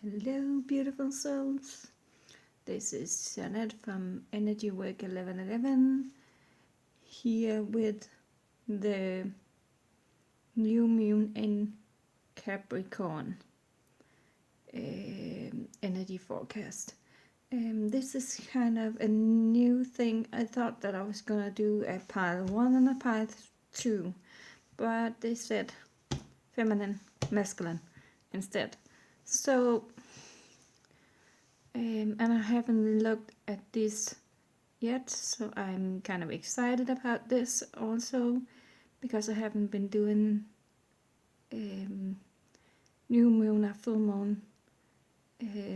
Hello, beautiful souls. This is Janet from Energy Work 1111, here with the new moon in Capricorn energy forecast. This is kind of a new thing. I thought that I was gonna do a part 1 and a part 2, but they said feminine, masculine instead. So and I haven't looked at this yet, so I'm kind of excited about this also, because I haven't been doing new moon or full moon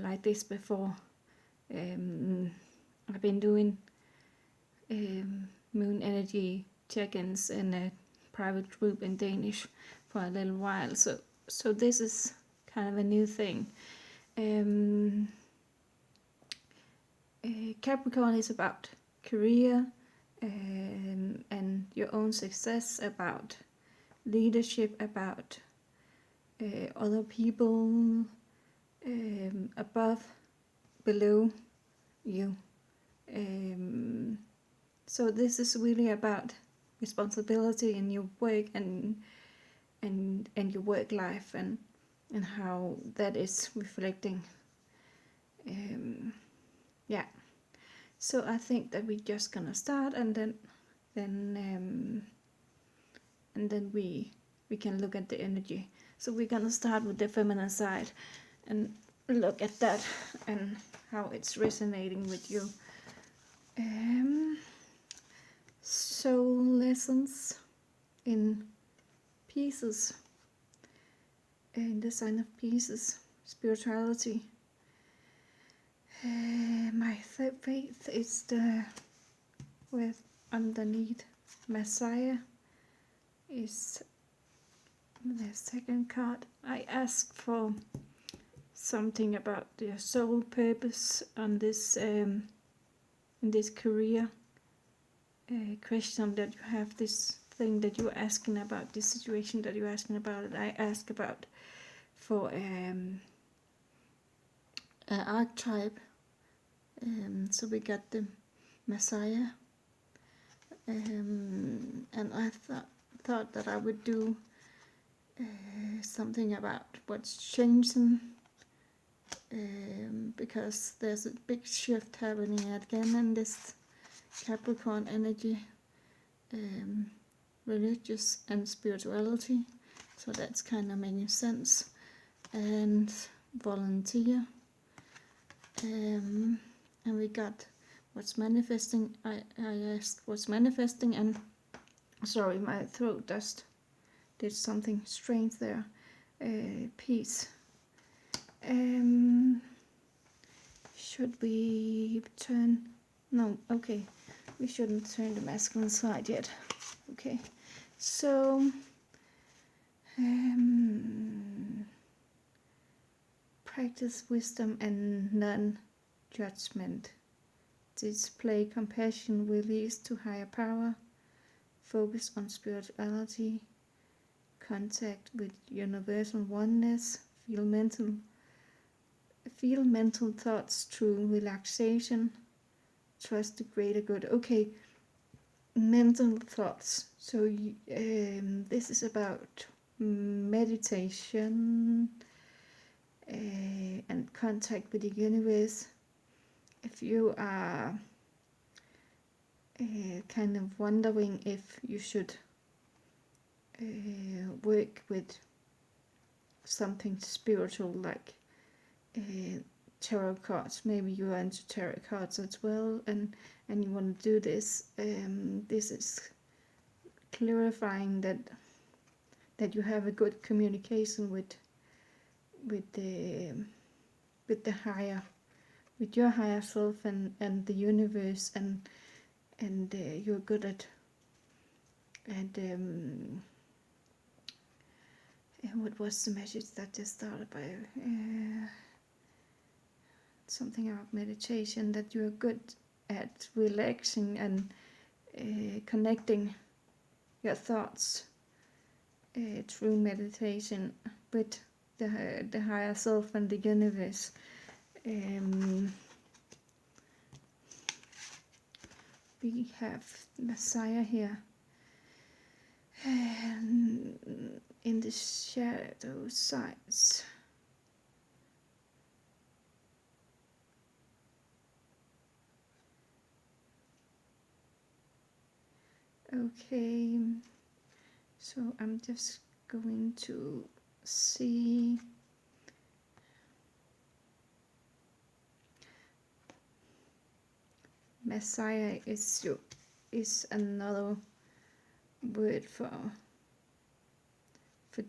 like this before. I've been doing moon energy check-ins in a private group in Danish for a little while, so this is kind of a new thing. Capricorn is about career and your own success, about leadership, about other people above, below you. So this is really about responsibility in your work and your work life, and how that is reflecting. Yeah, so I think that we're just gonna start, and then we can look at the energy. So we're gonna start with the feminine side and look at that and how it's resonating with you. Soul lessons in pieces, in the sign of pieces, spirituality. My faith is with underneath Messiah is the second card. I ask for something about your soul purpose on this in this career question that you have, this thing that you're asking about, this situation that you're asking about. I ask about for an archetype. So we got the Messiah, and I thought that I would do something about what's changing, because there's a big shift happening again in this Capricorn energy, religious and spirituality, so that's kind of making sense, and volunteer. And we got what's manifesting. I asked what's manifesting, and sorry, my throat just did something strange there. Peace. Should we turn? No, okay. We shouldn't turn the masculine side yet. Okay, so practice wisdom and non-judgment. Display compassion, release to higher power. Focus on spirituality. Contact with universal oneness. Feel mental thoughts through relaxation. Trust the greater good. Okay, mental thoughts. So this is about meditation and contact with the universe. If you are kind of wondering if you should work with something spiritual like tarot cards, maybe you are into tarot cards as well, and you want to do this, this is clarifying that you have a good communication with the higher, with your higher self and the universe, and you're good at what was the message that just started by something about meditation, that you're good at relaxing and connecting your thoughts through meditation with the higher self and the universe. We have Messiah here. In the shadow sides. Okay, so I'm just going to see. Messiah is another word for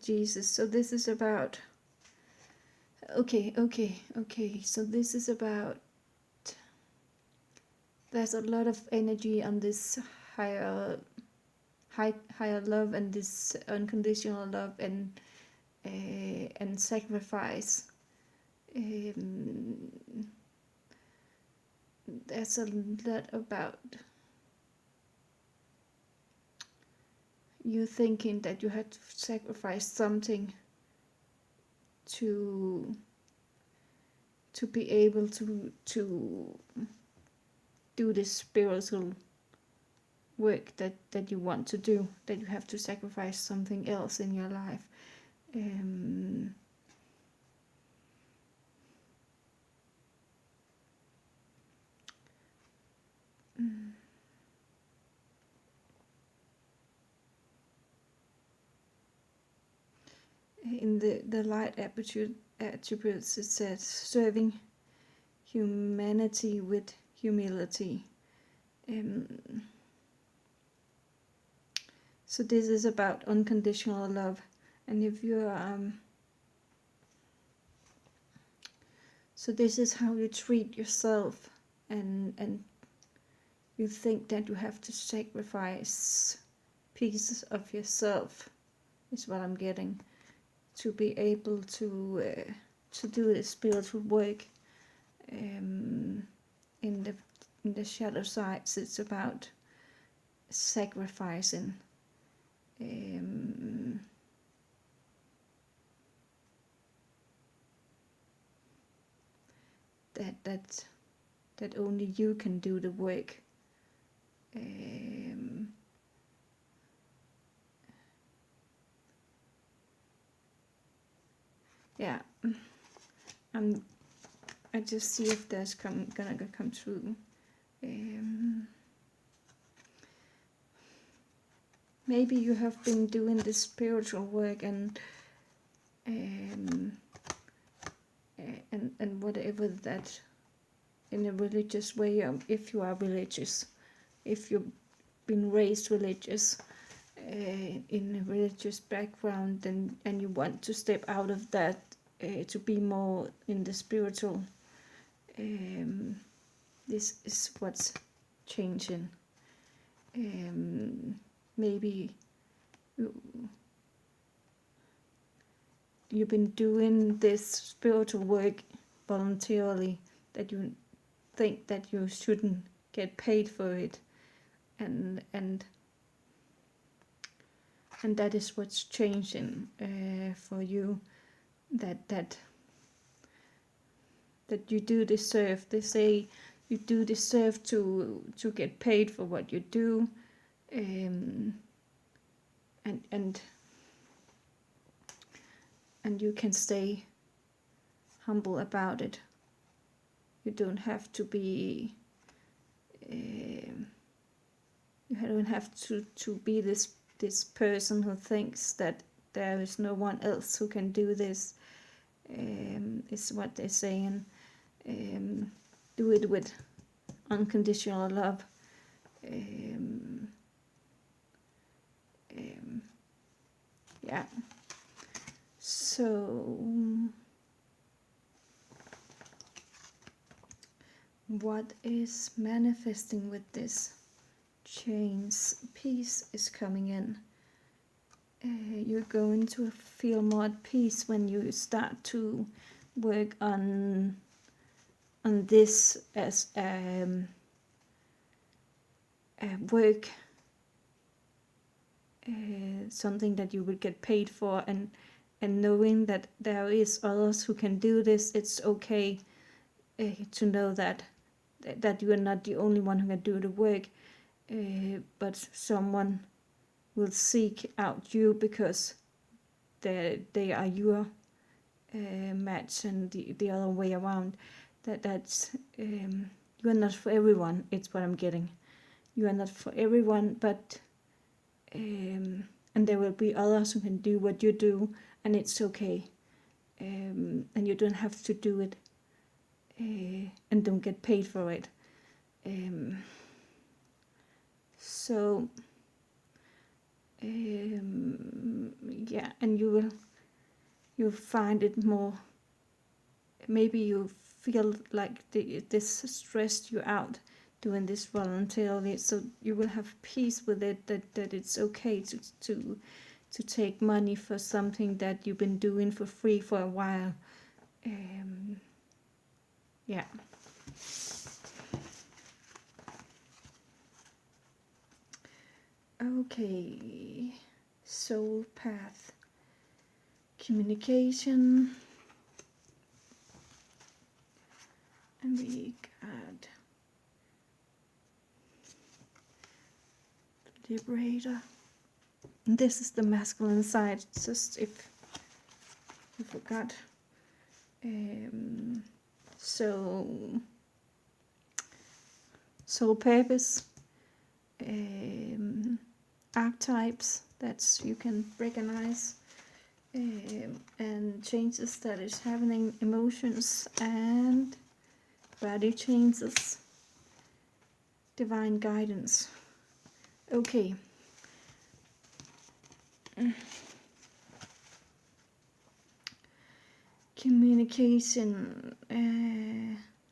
Jesus. So this is about. Okay. So this is about. There's a lot of energy on this higher love and this unconditional love and sacrifice. There's a lot about you thinking that you had to sacrifice something to be able to do this spiritual work that you want to do, that you have to sacrifice something else in your life. In the light attributes, it says serving humanity with humility. So this is about unconditional love, and if you so this is how you treat yourself, and you think that you have to sacrifice pieces of yourself, is what I'm getting, to be able to do the spiritual work. In the shadow sides, it's about sacrificing. That only you can do the work. Yeah, I just see if there's gonna come through. Maybe you have been doing this spiritual work and whatever that, in a religious way, if you are religious, if you've been raised religious, in a religious background, and you want to step out of that to be more in the spiritual, this is what's changing. Maybe you've been doing this spiritual work voluntarily, that you think that you shouldn't get paid for it, and that is what's changing for you, that you do deserve. They say you do deserve to get paid for what you do, and you can stay humble about it. You don't have to be. You don't have to be this person who thinks that there is no one else who can do this. Is what they're saying. Do it with unconditional love. Yeah. So, what is manifesting with this? Change, peace is coming in. You're going to feel more at peace when you start to work on this as work, something that you will get paid for, and and knowing that there is others who can do this. It's okay to know that you are not the only one who can do the work, but someone will seek out you because they are your match, and the other way around. That's you are not for everyone. It's what I'm getting. You are not for everyone, but and there will be others who can do what you do, and it's okay. And you don't have to do it, and don't get paid for it. So yeah, and you'll find it more. Maybe you feel like this stressed you out doing this voluntarily, so you will have peace with it, that it's okay to take money for something that you've been doing for free for a while. Yeah. Okay, soul path, communication, and we got liberator. And this is the masculine side, just if you forgot. So soul purpose, archetypes that you can recognize, and changes that is happening, emotions and body changes, divine guidance. Okay. Communication,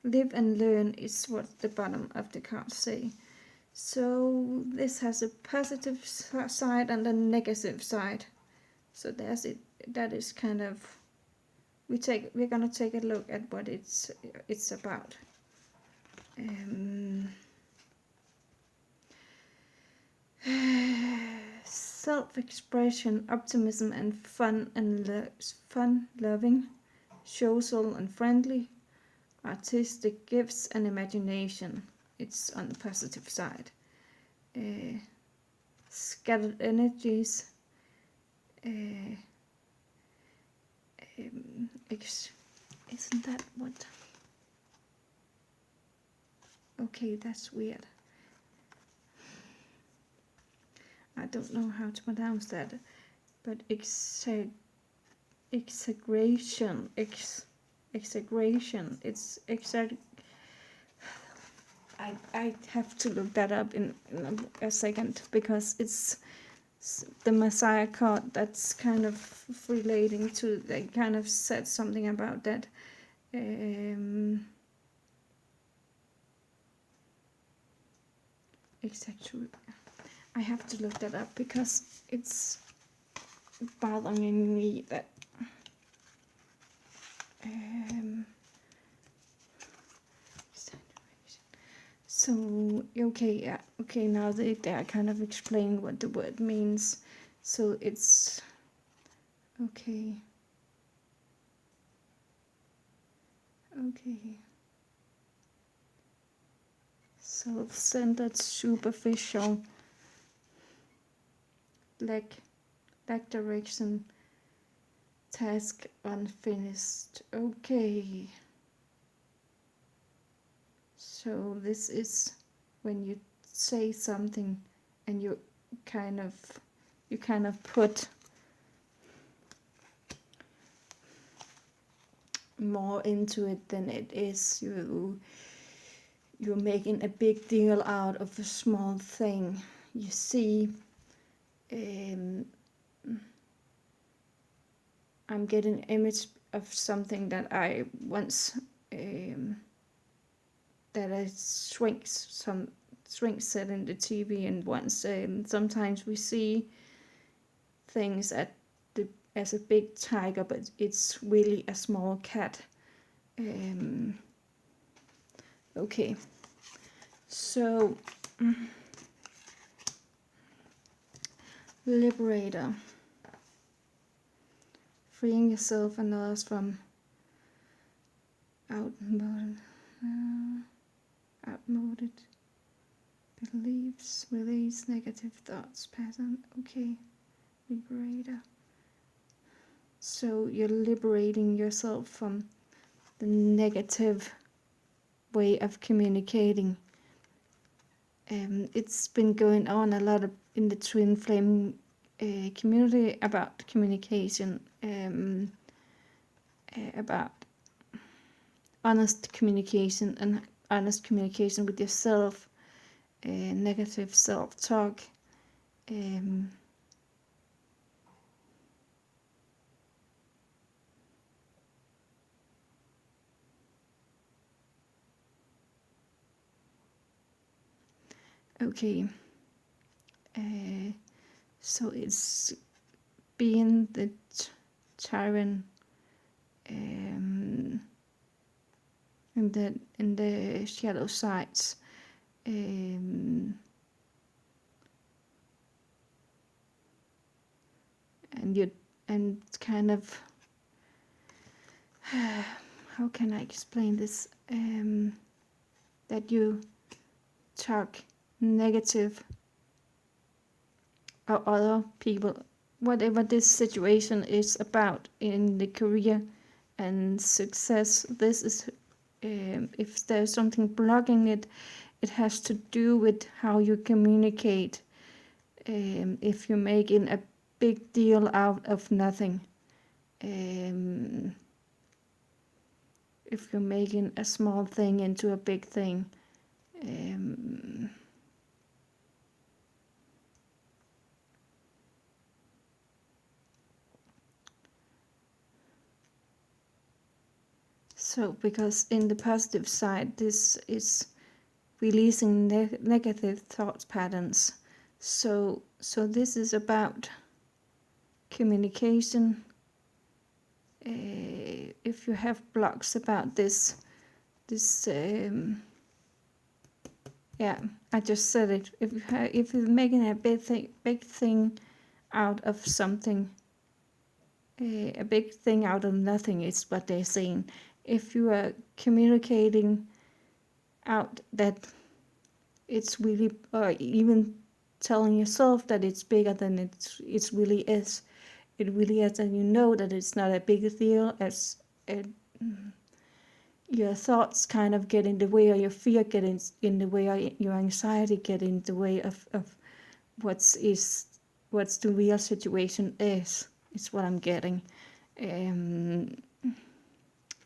live and learn is what the bottom of the cards say. So this has a positive side and a negative side. So there's it. That is kind of we're gonna take a look at what it's about. Self-expression, optimism, and fun loving, social and friendly, artistic gifts and imagination. It's on the positive side. Scattered energies, isn't that what? Okay, that's weird. I don't know how to pronounce that, but exaggeration, it's I have to look that up in a second, because it's the Messiah card that's kind of relating to, they kind of said something about that. Exactly. I have to look that up because it's bothering me that so okay, yeah, okay, now they are kind of explaining what the word means. So it's okay. Self-centered, superficial, lack direction, task unfinished. Okay. So this is when you say something and you kind of put more into it than it is. You're making a big deal out of a small thing. You see, I'm getting an image of something that I once that I shrinks set in the TV, and once sometimes we see things as a big tiger, but it's really a small cat. Okay, so liberator, freeing yourself and others from outmoded beliefs, release negative thoughts, pattern. Okay, liberator. So you're liberating yourself from the negative way of communicating. It's been going on a lot in the twin flame community about communication, about honest communication and honest communication with yourself, negative self-talk. Okay, so it's being the tyrant in the shadow sides. And kind of how can I explain this? That you talk negative or other people, whatever this situation is about in the career and success. This is if there's something blocking it, it has to do with how you communicate. If you're making a big deal out of nothing, if you're making a small thing into a big thing, so because in the positive side, this is releasing negative thought patterns. So this is about communication. If you have blocks about this, yeah, I just said it. If you're making a big thing out of something, a big thing out of nothing is what they're saying. If you are communicating out that it's really, or even telling yourself that it's bigger than it really is. It really is, and you know that it's not a big deal, as your thoughts kind of get in the way, or your fear get in the way, or your anxiety get in the way of what's the real situation is what I'm getting.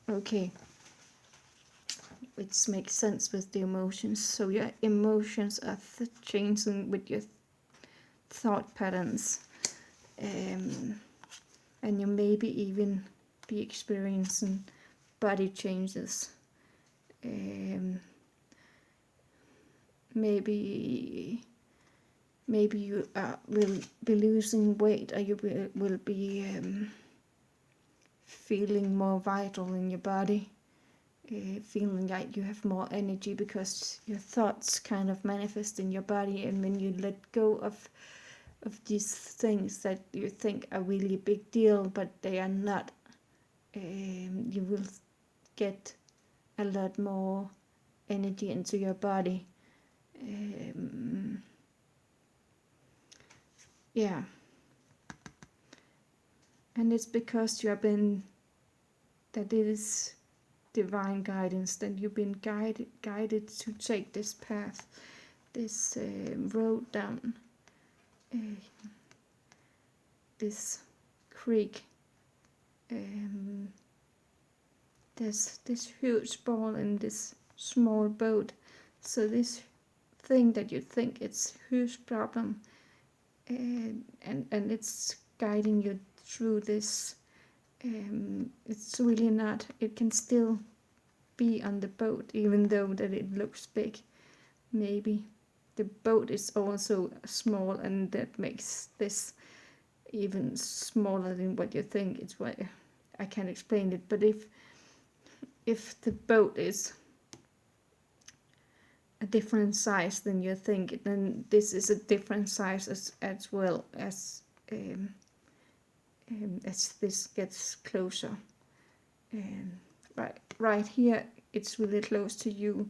Okay, which makes sense with the emotions. So your emotions are changing with your thought patterns, and you maybe even be experiencing body changes. Maybe you will be losing weight, or you will be feeling more vital in your body, feeling like you have more energy because your thoughts kind of manifest in your body. And when you let go of these things that you think are really a big deal, but they are not, you will get a lot more energy into your body. Yeah, and it's because you have been, that it is divine guidance, that you've been guided to take this path, this road down this creek. There's this huge ball in this small boat. So this thing that you think it's a huge problem, and it's guiding you through this. It's really not. It can still be on the boat, even though that it looks big. Maybe the boat is also small, and that makes this even smaller than what you think. It's why I can't explain it. But if the boat is a different size than you think, then this is a different size as well as as this gets closer. And right here, it's really close to you,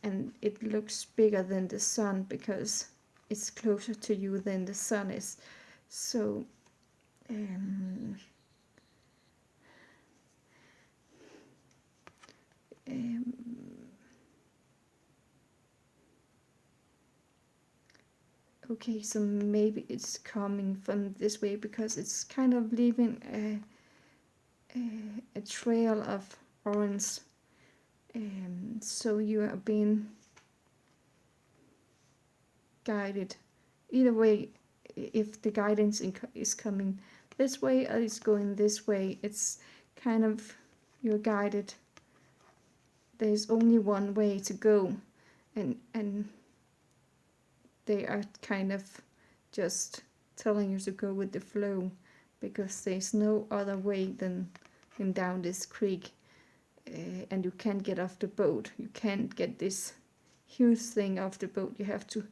and it looks bigger than the sun because it's closer to you than the sun is. So um, um, okay, so maybe it's coming from this way because it's kind of leaving a trail of orange. So you are being guided. Either way, if the guidance is coming this way or it's going this way, it's kind of you're guided. There's only one way to go, and they are kind of just telling you to go with the flow because there's no other way than down this creek. And you can't get off the boat. You can't get this huge thing off the boat. You have to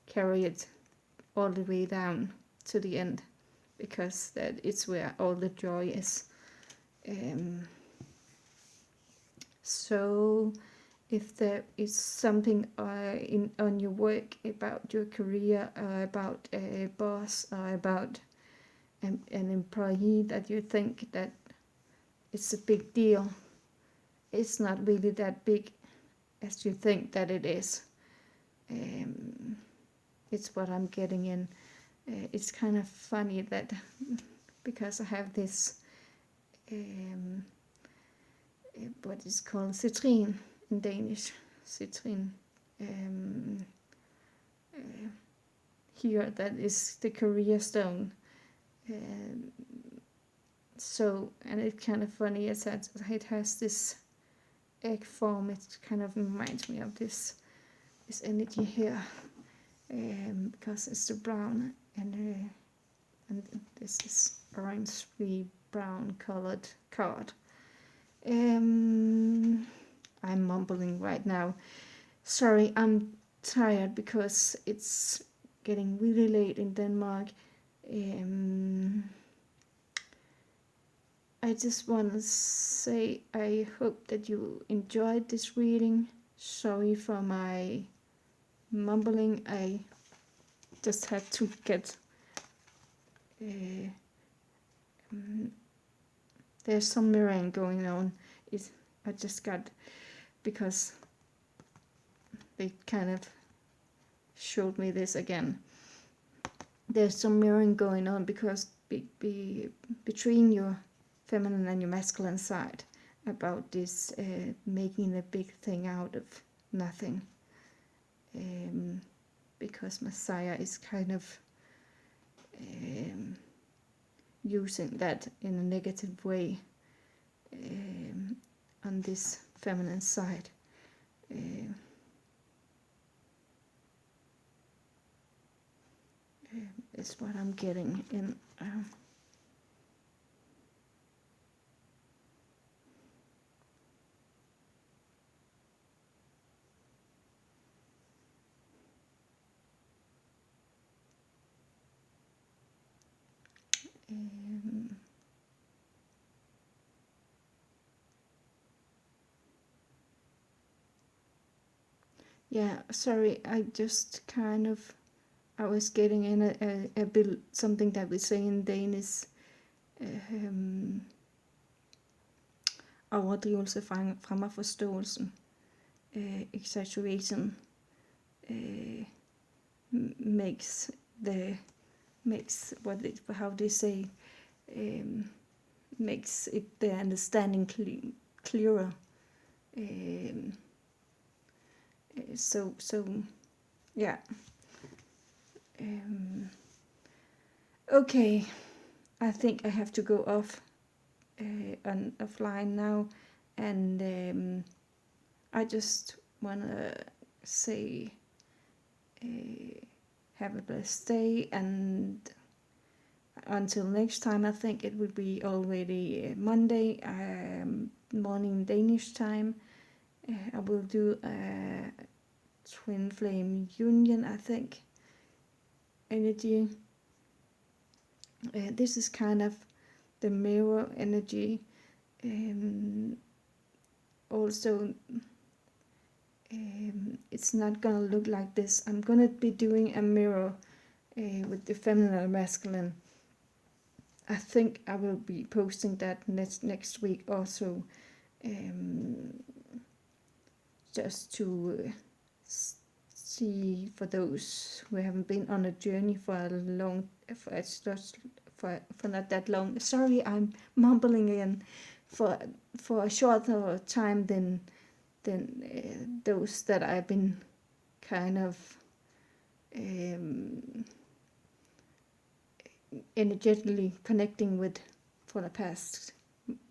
carry it all the way down to the end because that is where all the joy is. So if there is something on your work, about your career, about a boss, or about an employee that you think that it's a big deal, it's not really that big as you think that it is. It's what I'm getting in. It's kind of funny that because I have this what is called citrine in Danish, citrine here, that is the career stone. So, and it's kind of funny as it has this egg form. It kind of reminds me of this energy here, because it's the brown and this is orangey brown colored card. I'm mumbling right now. Sorry, I'm tired because it's getting really late in Denmark. I just want to say I hope that you enjoyed this reading. Sorry for my mumbling. I just had to get there's some mirroring going on. I just got, because they kind of showed me this again. There's some mirroring going on because between your feminine and your masculine side about this making a big thing out of nothing. Because Messiah is kind of using that in a negative way on this feminine side. Is what I'm getting in. Yeah, sorry, I just kind of, I was getting in a bit something that we say in Danish, overdrivelse fremmer forståelsen, exaggeration makes how they say, makes it the understanding clearer. So yeah. Okay, I think I have to go offline now, and I just wanna say have a blessed day, and until next time. I think it will be already Monday morning Danish time. I will do a twin flame union, I think, energy. This is kind of the mirror energy. Also, it's not gonna look like this. I'm gonna be doing a mirror with the feminine and masculine. I think I will be posting that next week also, just to see for those who haven't been on a journey for a long, for not that long. Sorry, I'm mumbling again. For a shorter time than those that I've been kind of energetically connecting with for the past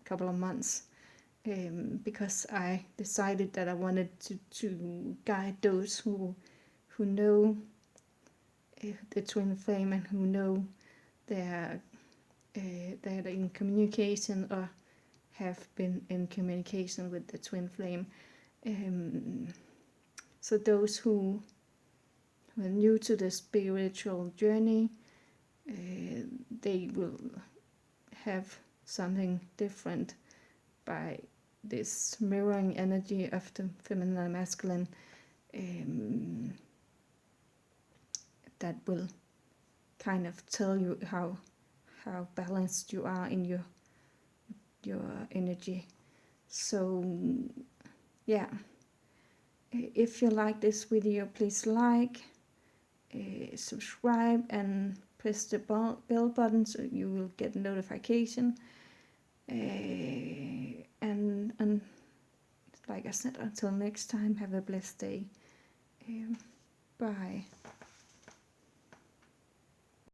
couple of months, because I decided that I wanted to guide those who know the twin flame, and who know they're in communication or have been in communication with the twin flame. So those who are new to the spiritual journey, they will have something different by this mirroring energy of the feminine and masculine, that will kind of tell you how balanced you are in your energy. So yeah, if you like this video, please like, subscribe, and press the bell button so you will get notification. And like I said, until next time, have a blessed day. Bye.